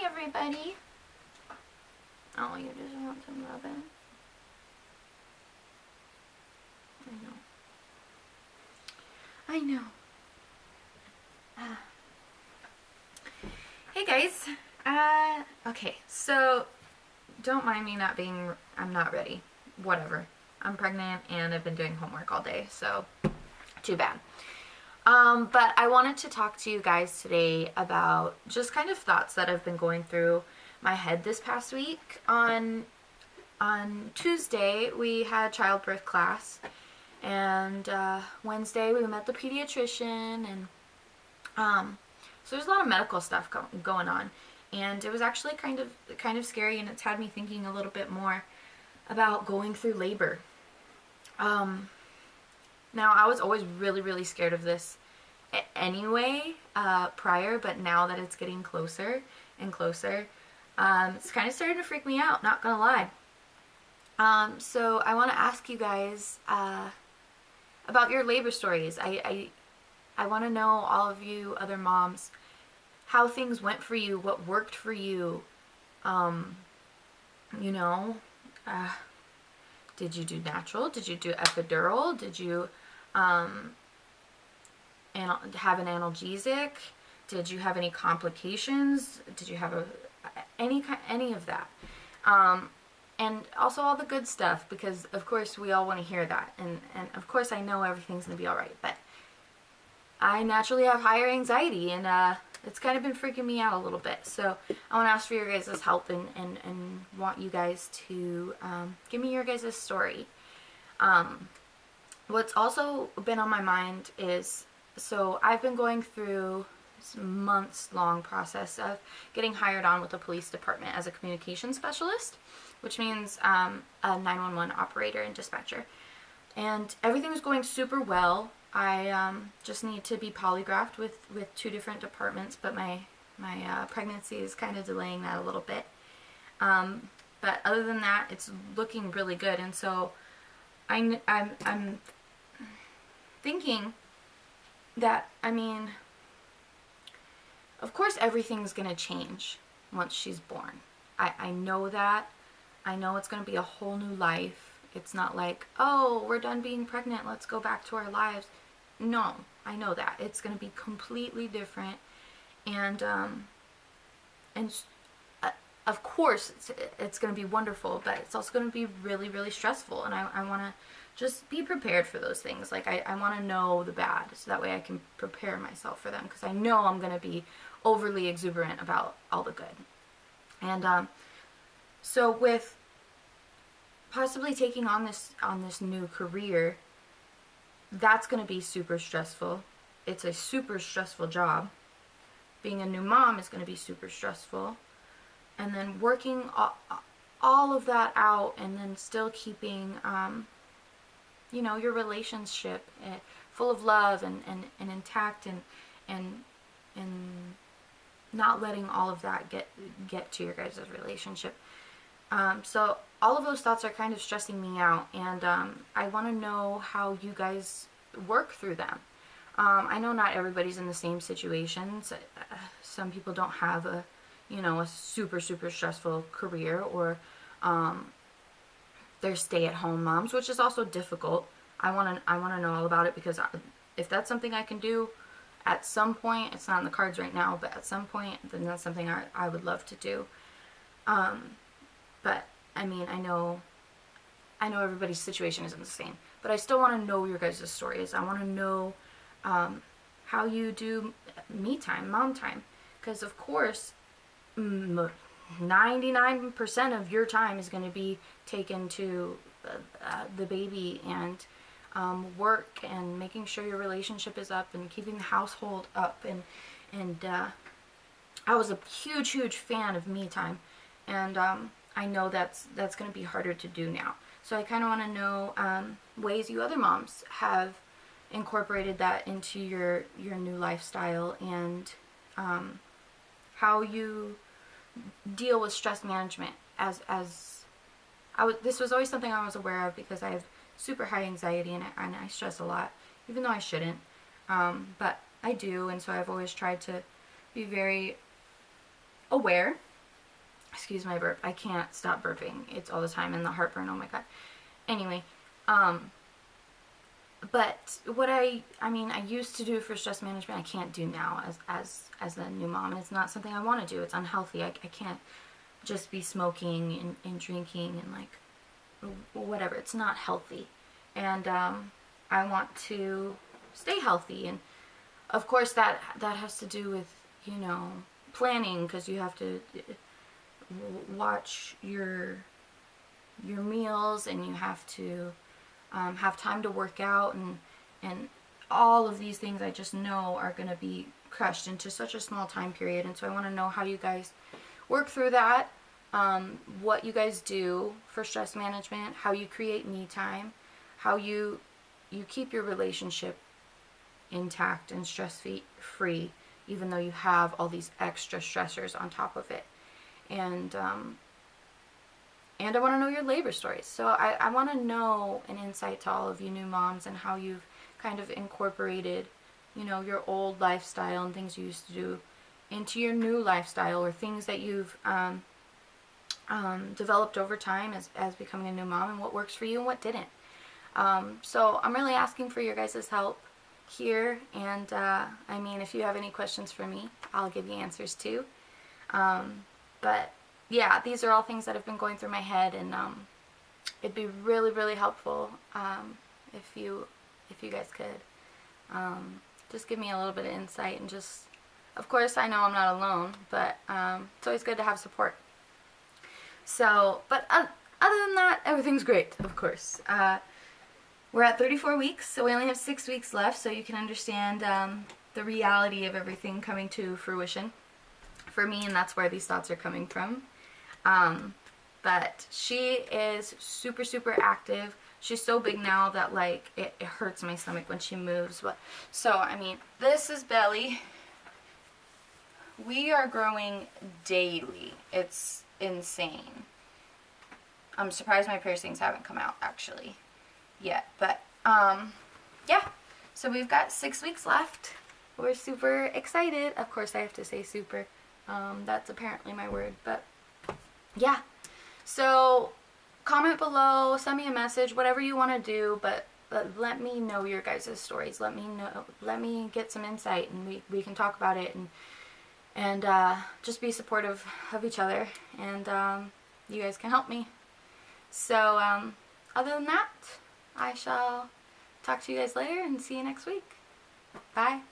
Hi, everybody. Oh, you just want some loving? I know. Ah. Hey, guys. Okay, so don't mind me not being, I'm not ready. Whatever. I'm pregnant and I've been doing homework all day, so too bad. But I wanted to talk to you guys today about just kind of thoughts that have been going through my head this past week. On Tuesday, we had childbirth class, and Wednesday we met the pediatrician, and so there's a lot of medical stuff going on, and it was actually kind of scary, and it's had me thinking a little bit more about going through labor. Now, I was always really, really scared of this anyway, prior, but now that it's getting closer and closer, it's kind of starting to freak me out, not gonna lie. So I want to ask you guys about your labor stories. I want to know, all of you other moms, how things went for you, what worked for you. You know, did you do natural? Did you do epidural? Did you have an analgesic? Did you have any complications? Did you have any of that? And also all the good stuff, because of course we all want to hear that, and of course I know everything's gonna be all right, but I naturally have higher anxiety, and it's kind of been freaking me out a little bit. So I want to ask for your guys' help, and want you guys to give me your guys' story. What's also been on my mind is, so I've been going through this months-long process of getting hired on with the police department as a communications specialist, which means a 911 operator and dispatcher. And everything was going super well. I just need to be polygraphed with 2 different departments, but my pregnancy is kind of delaying that a little bit. But other than that, it's looking really good. And so I'm thinking that, I mean, of course everything's going to change once she's born. I know that. I know it's going to be a whole new life. It's not like, oh, we're done being pregnant, let's go back to our lives. No, I know that. It's going to be completely different. And of course, it's going to be wonderful, but it's also going to be really, really stressful. And I want to just be prepared for those things. Like, I want to know the bad, so that way I can prepare myself for them, because I know I'm going to be overly exuberant about all the good. And so with possibly taking on this new career, that's going to be super stressful. It's a super stressful job. Being a new mom is going to be super stressful. And then working all of that out, and then still keeping, your relationship full of love and intact, and not letting all of that get to your guys' relationship. So all of those thoughts are kind of stressing me out, and I want to know how you guys work through them. I know not everybody's in the same situations. Some people don't have a super, super stressful career, or they're stay-at-home moms, which is also difficult. I want to know all about it, because if that's something I can do at some point, it's not in the cards right now, but at some point, then that's something I would love to do. But I mean, I know everybody's situation isn't the same, but I still want to know your guys' stories. I want to know how you do me time, mom time, because of course 99% of your time is going to be taken to the baby, and work, and making sure your relationship is up, and keeping the household up, and I was a huge fan of me time, and I know that's going to be harder to do now. So I kind of want to know ways you other moms have incorporated that into your new lifestyle, and how you deal with stress management. This was always something I was aware of, because I have super high anxiety, and I stress a lot, even though I shouldn't. But I do, and so I've always tried to be very aware Excuse my burp. I can't stop burping. It's all the time, and the heartburn. Oh my god. Anyway, but what I mean, I used to do for stress management, I can't do now as a new mom. And it's not something I want to do. It's unhealthy. I can't just be smoking and drinking and like whatever. It's not healthy. And I want to stay healthy. And of course that has to do with, you know, planning, because you have to watch your meals, and you have to have time to work out, and all of these things I just know are going to be crushed into such a small time period. And so I want to know how you guys work through that, what you guys do for stress management, how you create me time, how you keep your relationship intact and stress-free, even though you have all these extra stressors on top of it. And I want to know your labor stories. So I want to know an insight to all of you new moms, and how you've kind of incorporated, you know, your old lifestyle and things you used to do into your new lifestyle, or things that you've developed over time as becoming a new mom, and what works for you and what didn't. So I'm really asking for your guys' help here. And I mean, if you have any questions for me, I'll give you answers too. But yeah, these are all things that have been going through my head, and it'd be really, really helpful if you guys could just give me a little bit of insight, and just, of course, I know I'm not alone, but it's always good to have support. So, but other than that, everything's great, of course. We're at 34 weeks, so we only have 6 weeks left, so you can understand the reality of everything coming to fruition for me, and that's where these thoughts are coming from. But she is super, super active. She's so big now that, like, it hurts my stomach when she moves. But so, I mean, this is Belly. We are growing daily. It's insane. I'm surprised my piercings haven't come out, actually, yet. But, yeah. So we've got 6 weeks left. We're super excited. Of course, I have to say super. That's apparently my word, but yeah. So comment below, send me a message, whatever you want to do, but let me know your guys' stories. Let me get some insight, and we can talk about it, and just be supportive of each other, and you guys can help me. So other than that, I shall talk to you guys later, and see you next week. Bye.